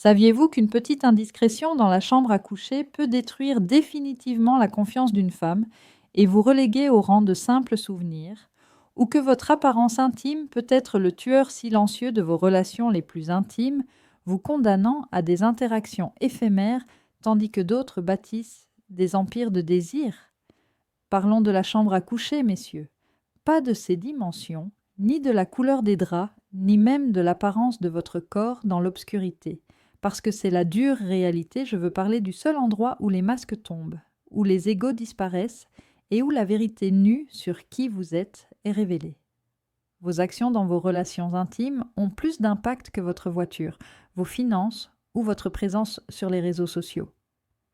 Saviez-vous qu'une petite indiscrétion dans la chambre à coucher peut détruire définitivement la confiance d'une femme et vous reléguer au rang de simple souvenir, ou que votre apparence intime peut être le tueur silencieux de vos relations les plus intimes, vous condamnant à des interactions éphémères tandis que d'autres bâtissent des empires de désir? Parlons de la chambre à coucher, messieurs. Pas de ses dimensions, ni de la couleur des draps, ni même de l'apparence de votre corps dans l'obscurité. Parce que c'est la dure réalité, je veux parler du seul endroit où les masques tombent, où les égos disparaissent et où la vérité nue sur qui vous êtes est révélée. Vos actions dans vos relations intimes ont plus d'impact que votre voiture, vos finances ou votre présence sur les réseaux sociaux.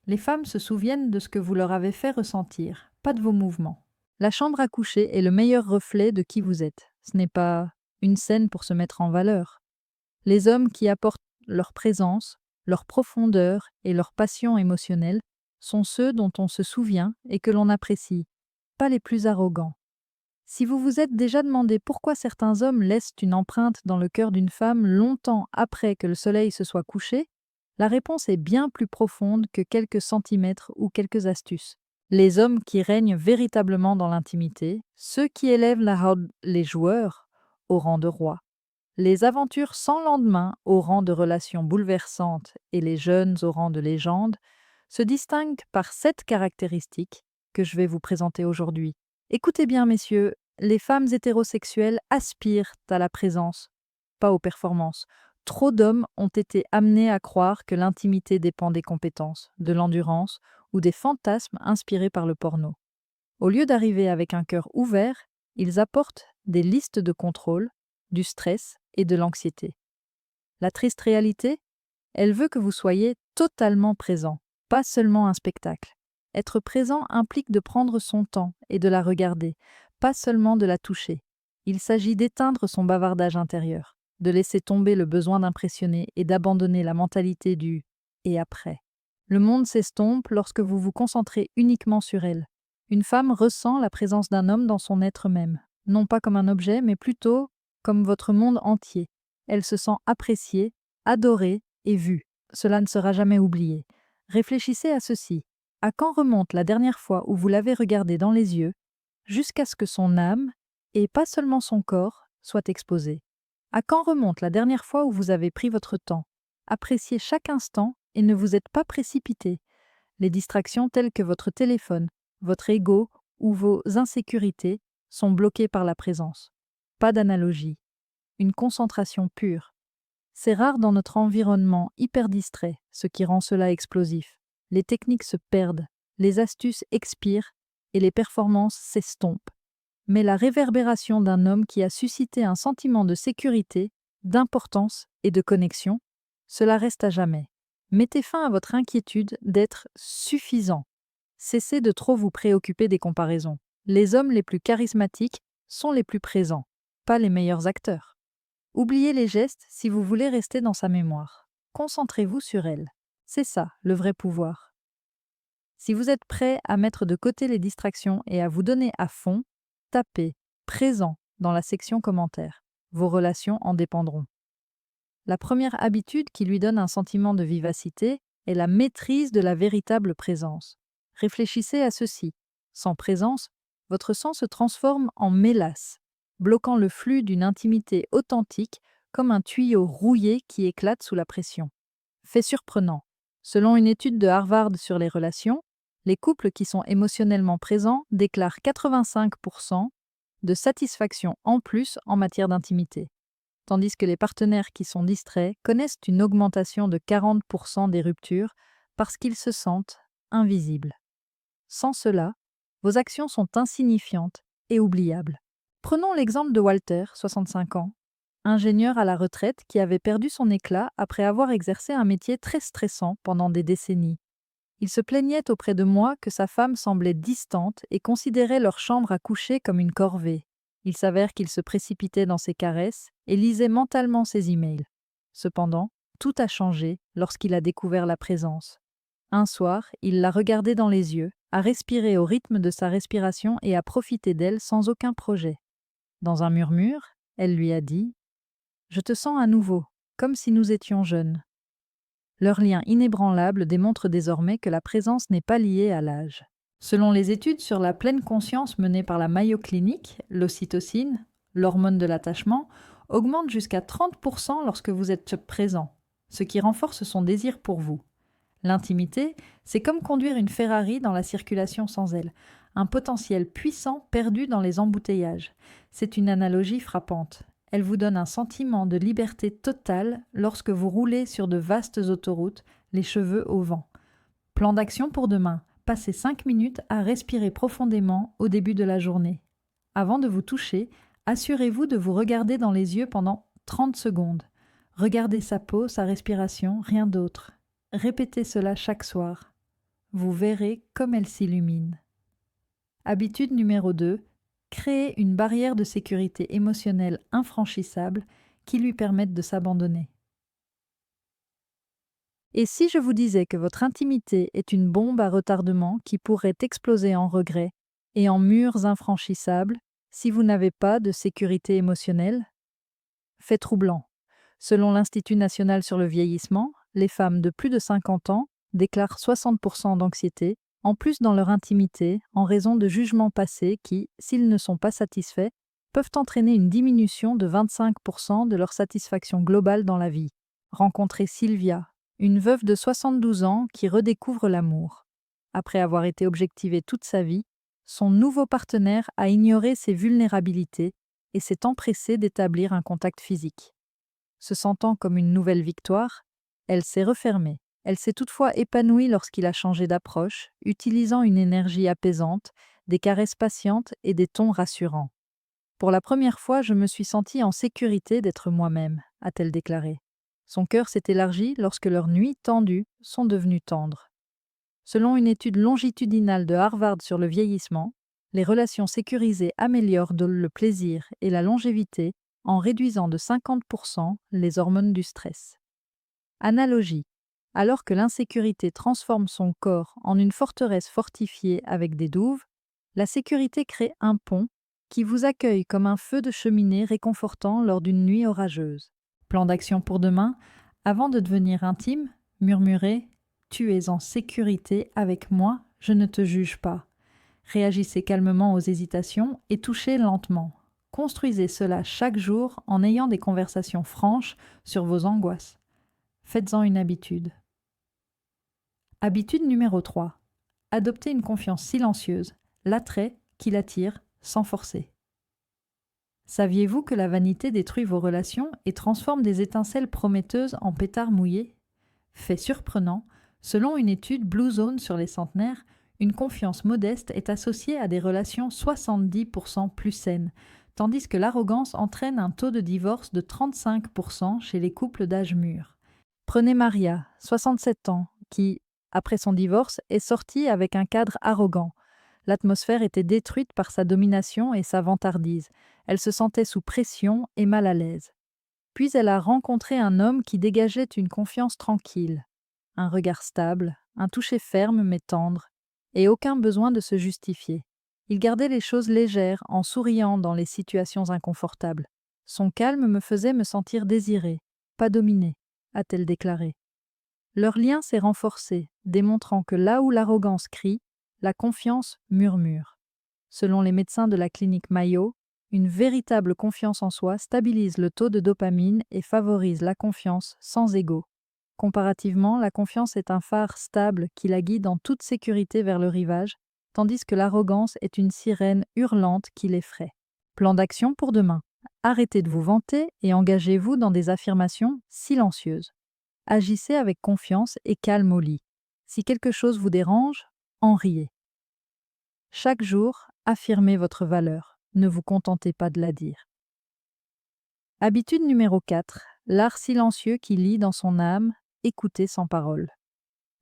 Les femmes se souviennent de ce que vous leur avez fait ressentir, pas de vos mouvements. La chambre à coucher est le meilleur reflet de qui vous êtes. Ce n'est pas une scène pour se mettre en valeur. Les hommes qui apportent leur présence, leur profondeur et leur passion émotionnelle sont ceux dont on se souvient et que l'on apprécie, pas les plus arrogants. Si vous vous êtes déjà demandé pourquoi certains hommes laissent une empreinte dans le cœur d'une femme longtemps après que le soleil se soit couché, la réponse est bien plus profonde que quelques centimètres ou quelques astuces. Les hommes qui règnent véritablement dans l'intimité, ceux qui élèvent les joueurs au rang de rois, les aventures sans lendemain au rang de relations bouleversantes et les jeunes au rang de légendes, se distinguent par 7 caractéristiques que je vais vous présenter aujourd'hui. Écoutez bien, messieurs, les femmes hétérosexuelles aspirent à la présence, pas aux performances. Trop d'hommes ont été amenés à croire que l'intimité dépend des compétences, de l'endurance ou des fantasmes inspirés par le porno. Au lieu d'arriver avec un cœur ouvert, ils apportent des listes de contrôle, du stress et de l'anxiété. La triste réalité, elle veut que vous soyez totalement présent, pas seulement un spectacle. Être présent implique de prendre son temps et de la regarder, pas seulement de la toucher. Il s'agit d'éteindre son bavardage intérieur, de laisser tomber le besoin d'impressionner et d'abandonner la mentalité du «et après». Le monde s'estompe lorsque vous vous concentrez uniquement sur elle. Une femme ressent la présence d'un homme dans son être même, non pas comme un objet, mais plutôt comme votre monde entier. Elle se sent appréciée, adorée et vue. Cela ne sera jamais oublié. Réfléchissez à ceci. À quand remonte la dernière fois où vous l'avez regardé dans les yeux, jusqu'à ce que son âme, et pas seulement son corps, soit exposée? À quand remonte la dernière fois où vous avez pris votre temps, apprécié chaque instant et ne vous êtes pas précipité? Les distractions telles que votre téléphone, votre ego ou vos insécurités sont bloquées par la présence. Pas d'analogie, une concentration pure. C'est rare dans notre environnement hyper distrait, ce qui rend cela explosif. Les techniques se perdent, les astuces expirent et les performances s'estompent. Mais la réverbération d'un homme qui a suscité un sentiment de sécurité, d'importance et de connexion, cela reste à jamais. Mettez fin à votre inquiétude d'être suffisant. Cessez de trop vous préoccuper des comparaisons. Les hommes les plus charismatiques sont les plus présents, pas les meilleurs acteurs. Oubliez les gestes si vous voulez rester dans sa mémoire. Concentrez-vous sur elle. C'est ça, le vrai pouvoir. Si vous êtes prêt à mettre de côté les distractions et à vous donner à fond, tapez «présent» dans la section commentaires. Vos relations en dépendront. La première habitude qui lui donne un sentiment de vivacité est la maîtrise de la véritable présence. Réfléchissez à ceci. Sans présence, votre sang se transforme en mélasse, bloquant le flux d'une intimité authentique comme un tuyau rouillé qui éclate sous la pression. Fait surprenant. Selon une étude de Harvard sur les relations, les couples qui sont émotionnellement présents déclarent 85% de satisfaction en plus en matière d'intimité, tandis que les partenaires qui sont distraits connaissent une augmentation de 40% des ruptures parce qu'ils se sentent invisibles. Sans cela, vos actions sont insignifiantes et oubliables. Prenons l'exemple de Walter, 65 ans, ingénieur à la retraite qui avait perdu son éclat après avoir exercé un métier très stressant pendant des décennies. Il se plaignait auprès de moi que sa femme semblait distante et considérait leur chambre à coucher comme une corvée. Il s'avère qu'il se précipitait dans ses caresses et lisait mentalement ses emails. Cependant, tout a changé lorsqu'il a découvert la présence. Un soir, il l'a regardée dans les yeux, a respiré au rythme de sa respiration et a profité d'elle sans aucun projet. Dans un murmure, elle lui a dit « Je te sens à nouveau, comme si nous étions jeunes. » Leur lien inébranlable démontre désormais que la présence n'est pas liée à l'âge. Selon les études sur la pleine conscience menées par la Mayo Clinic, l'ocytocine, l'hormone de l'attachement, augmente jusqu'à 30% lorsque vous êtes présent, ce qui renforce son désir pour vous. L'intimité, c'est comme conduire une Ferrari dans la circulation sans elle, un potentiel puissant perdu dans les embouteillages. C'est une analogie frappante. Elle vous donne un sentiment de liberté totale lorsque vous roulez sur de vastes autoroutes, les cheveux au vent. Plan d'action pour demain. Passez 5 minutes à respirer profondément au début de la journée. Avant de vous toucher, assurez-vous de vous regarder dans les yeux pendant 30 secondes. Regardez sa peau, sa respiration, rien d'autre. Répétez cela chaque soir. Vous verrez comme elle s'illumine. Habitude numéro 2. Créez une barrière de sécurité émotionnelle infranchissable qui lui permette de s'abandonner. Et si je vous disais que votre intimité est une bombe à retardement qui pourrait exploser en regrets et en murs infranchissables si vous n'avez pas de sécurité émotionnelle? Fait troublant. Selon l'Institut national sur le vieillissement, les femmes de plus de 50 ans déclarent 60% d'anxiété, en plus dans leur intimité, en raison de jugements passés qui, s'ils ne sont pas satisfaits, peuvent entraîner une diminution de 25% de leur satisfaction globale dans la vie. Rencontrez Sylvia, une veuve de 72 ans qui redécouvre l'amour. Après avoir été objectivée toute sa vie, son nouveau partenaire a ignoré ses vulnérabilités et s'est empressé d'établir un contact physique. Se sentant comme une nouvelle victoire, elle s'est refermée. Elle s'est toutefois épanouie lorsqu'il a changé d'approche, utilisant une énergie apaisante, des caresses patientes et des tons rassurants. Pour la première fois, je me suis sentie en sécurité d'être moi-même, a-t-elle déclaré. Son cœur s'est élargi lorsque leurs nuits tendues sont devenues tendres. Selon une étude longitudinale de Harvard sur le vieillissement, les relations sécurisées améliorent le plaisir et la longévité en réduisant de 50% les hormones du stress. Analogie. Alors que l'insécurité transforme son corps en une forteresse fortifiée avec des douves, la sécurité crée un pont qui vous accueille comme un feu de cheminée réconfortant lors d'une nuit orageuse. Plan d'action pour demain. Avant de devenir intime, murmurez « Tu es en sécurité avec moi, je ne te juge pas ». Réagissez calmement aux hésitations et touchez lentement. Construisez cela chaque jour en ayant des conversations franches sur vos angoisses. Faites-en une habitude. Habitude numéro 3. Adoptez une confiance silencieuse, l'attrait qui l'attire sans forcer. Saviez-vous que la vanité détruit vos relations et transforme des étincelles prometteuses en pétards mouillés? Fait surprenant, selon une étude Blue Zone sur les centenaires, une confiance modeste est associée à des relations 70% plus saines, tandis que l'arrogance entraîne un taux de divorce de 35% chez les couples d'âge mûr. Prenez Maria, 67 ans, qui, après son divorce, est sortie avec un cadre arrogant. L'atmosphère était détruite par sa domination et sa vantardise. Elle se sentait sous pression et mal à l'aise. Puis elle a rencontré un homme qui dégageait une confiance tranquille, un regard stable, un toucher ferme mais tendre, et aucun besoin de se justifier. Il gardait les choses légères en souriant dans les situations inconfortables. Son calme me faisait me sentir désirée, pas dominée, a-t-elle déclaré. Leur lien s'est renforcé, démontrant que là où l'arrogance crie, la confiance murmure. Selon les médecins de la clinique Mayo, une véritable confiance en soi stabilise le taux de dopamine et favorise la confiance sans ego. Comparativement, la confiance est un phare stable qui la guide en toute sécurité vers le rivage, tandis que l'arrogance est une sirène hurlante qui l'effraie. Plan d'action pour demain. Arrêtez de vous vanter et engagez-vous dans des affirmations silencieuses. Agissez avec confiance et calme au lit. Si quelque chose vous dérange, en riez. Chaque jour, affirmez votre valeur. Ne vous contentez pas de la dire. Habitude numéro 4. L'art silencieux qui lit dans son âme, écoutez sans parole.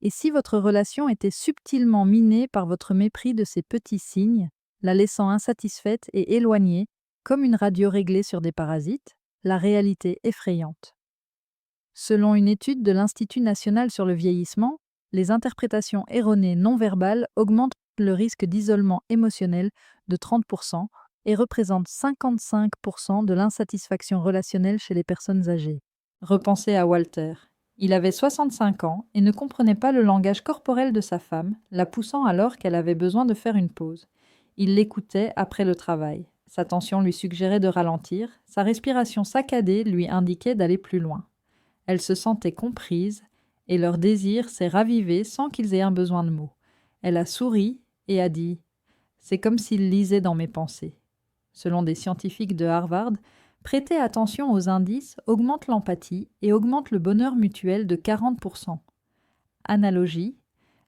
Et si votre relation était subtilement minée par votre mépris de ces petits signes, la laissant insatisfaite et éloignée, comme une radio réglée sur des parasites, la réalité effrayante. Selon une étude de l'Institut national sur le vieillissement, les interprétations erronées non verbales augmentent le risque d'isolement émotionnel de 30% et représentent 55% de l'insatisfaction relationnelle chez les personnes âgées. Repensez à Walter. Il avait 65 ans et ne comprenait pas le langage corporel de sa femme, la poussant alors qu'elle avait besoin de faire une pause. Il l'écoutait après le travail. Sa tension lui suggérait de ralentir, sa respiration saccadée lui indiquait d'aller plus loin. Elle se sentait comprise et leur désir s'est ravivé sans qu'ils aient un besoin de mots. Elle a souri et a dit « C'est comme s'il lisait dans mes pensées ». Selon des scientifiques de Harvard, prêter attention aux indices augmente l'empathie et augmente le bonheur mutuel de 40%. Analogie,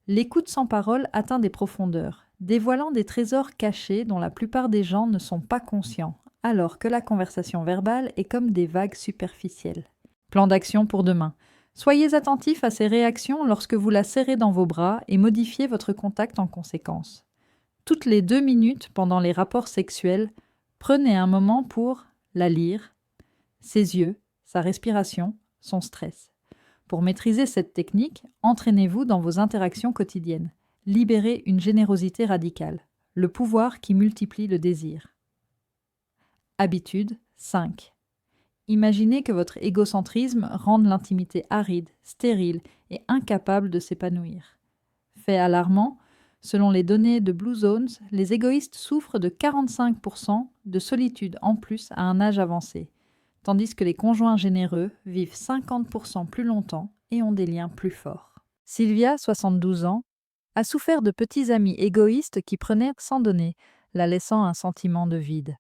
l'écoute sans parole atteint des profondeurs, dévoilant des trésors cachés dont la plupart des gens ne sont pas conscients, alors que la conversation verbale est comme des vagues superficielles. Plan d'action pour demain. Soyez attentif à ses réactions lorsque vous la serrez dans vos bras et modifiez votre contact en conséquence. Toutes les 2 minutes pendant les rapports sexuels, prenez un moment pour la lire, ses yeux, sa respiration, son stress. Pour maîtriser cette technique, entraînez-vous dans vos interactions quotidiennes. Libérez une générosité radicale, le pouvoir qui multiplie le désir. Habitude 5. Imaginez que votre égocentrisme rende l'intimité aride, stérile et incapable de s'épanouir. Fait alarmant, selon les données de Blue Zones, les égoïstes souffrent de 45% de solitude en plus à un âge avancé, tandis que les conjoints généreux vivent 50% plus longtemps et ont des liens plus forts. Sylvia, 72 ans, a souffert de petits amis égoïstes qui prenaient sans donner, la laissant un sentiment de vide.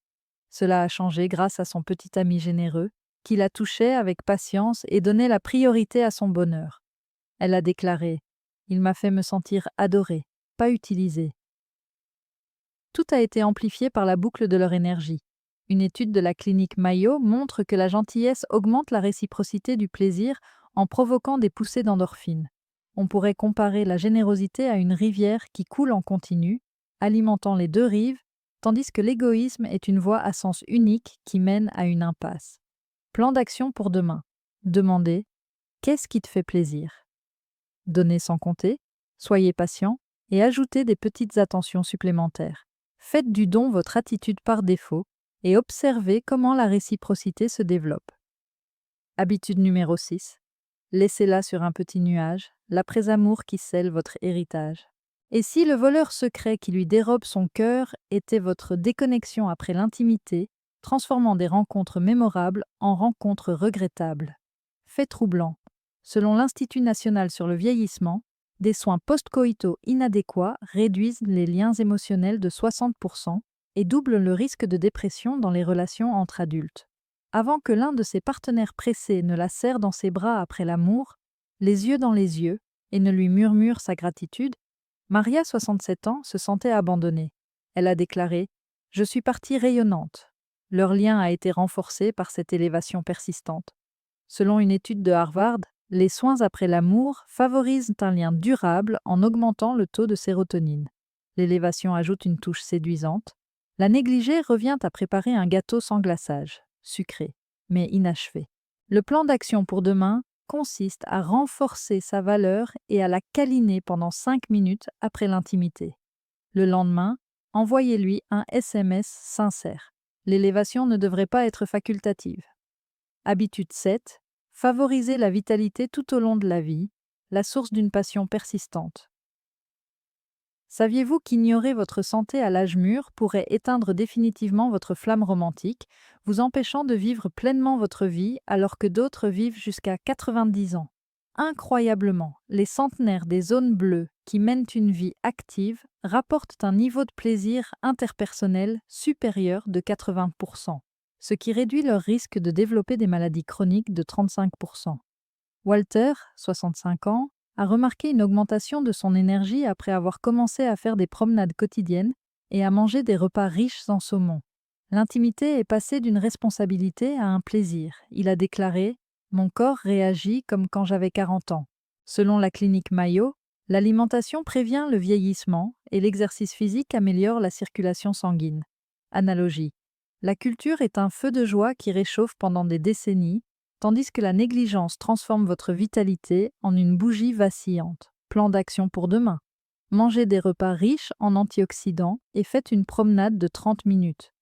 Cela a changé grâce à son petit ami généreux, qui la touchait avec patience et donnait la priorité à son bonheur. Elle a déclaré « Il m'a fait me sentir adorée, pas utilisée ». Tout a été amplifié par la boucle de leur énergie. Une étude de la clinique Mayo montre que la gentillesse augmente la réciprocité du plaisir en provoquant des poussées d'endorphines. On pourrait comparer la générosité à une rivière qui coule en continu, alimentant les deux rives, tandis que l'égoïsme est une voie à sens unique qui mène à une impasse. Plan d'action pour demain. Demandez « Qu'est-ce qui te fait plaisir ?» Donnez sans compter, soyez patient et ajoutez des petites attentions supplémentaires. Faites du don votre attitude par défaut et observez comment la réciprocité se développe. Habitude numéro 6. Laissez-la sur un petit nuage, l'après-amour qui scelle votre héritage. Et si le voleur secret qui lui dérobe son cœur était votre déconnexion après l'intimité, transformant des rencontres mémorables en rencontres regrettables? Fait troublant. Selon l'Institut national sur le vieillissement, des soins post-coïtaux inadéquats réduisent les liens émotionnels de 60% et doublent le risque de dépression dans les relations entre adultes. Avant que l'un de ses partenaires pressés ne la serre dans ses bras après l'amour, les yeux dans les yeux, et ne lui murmure sa gratitude, Maria, 67 ans, se sentait abandonnée. Elle a déclaré « Je suis partie rayonnante ». Leur lien a été renforcé par cette élévation persistante. Selon une étude de Harvard, les soins après l'amour favorisent un lien durable en augmentant le taux de sérotonine. L'élévation ajoute une touche séduisante. La négligée revient à préparer un gâteau sans glaçage, sucré, mais inachevé. Le plan d'action pour demain consiste à renforcer sa valeur et à la câliner pendant 5 minutes après l'intimité. Le lendemain, envoyez-lui un SMS sincère. L'élévation ne devrait pas être facultative. Habitude 7. Favorisez la vitalité tout au long de la vie, la source d'une passion persistante. Saviez-vous qu'ignorer votre santé à l'âge mûr pourrait éteindre définitivement votre flamme romantique, vous empêchant de vivre pleinement votre vie alors que d'autres vivent jusqu'à 90 ans? Incroyablement, les centenaires des zones bleues qui mènent une vie active rapportent un niveau de plaisir interpersonnel supérieur de 80%, ce qui réduit leur risque de développer des maladies chroniques de 35%. Walter, 65 ans, a remarqué une augmentation de son énergie après avoir commencé à faire des promenades quotidiennes et à manger des repas riches en saumon. L'intimité est passée d'une responsabilité à un plaisir. Il a déclaré « Mon corps réagit comme quand j'avais 40 ans ». Selon la clinique Mayo, l'alimentation prévient le vieillissement et l'exercice physique améliore la circulation sanguine. Analogie. La culture est un feu de joie qui réchauffe pendant des décennies, tandis que la négligence transforme votre vitalité en une bougie vacillante. Plan d'action pour demain. Mangez des repas riches en antioxydants et faites une promenade de 30 minutes.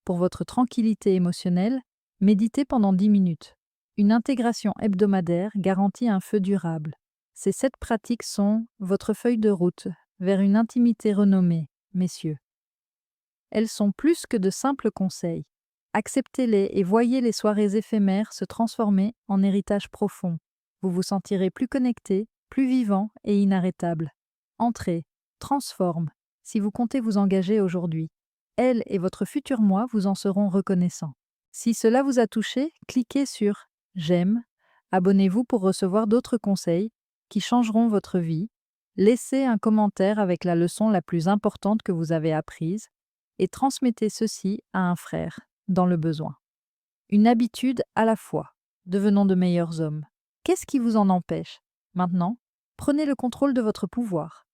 Pour votre tranquillité émotionnelle, méditez pendant 10 minutes. Une intégration hebdomadaire garantit un feu durable. Ces 7 pratiques sont votre feuille de route vers une intimité renommée, messieurs. Elles sont plus que de simples conseils. Acceptez-les et voyez les soirées éphémères se transformer en héritage profond. Vous vous sentirez plus connecté, plus vivant et inarrêtable. Entrez, transforme, si vous comptez vous engager aujourd'hui. Elle et votre futur moi vous en seront reconnaissants. Si cela vous a touché, cliquez sur J'aime, abonnez-vous pour recevoir d'autres conseils qui changeront votre vie. Laissez un commentaire avec la leçon la plus importante que vous avez apprise et transmettez ceci à un frère dans le besoin. Une habitude à la fois. Devenons de meilleurs hommes. Qu'est-ce qui vous en empêche? Maintenant, prenez le contrôle de votre pouvoir.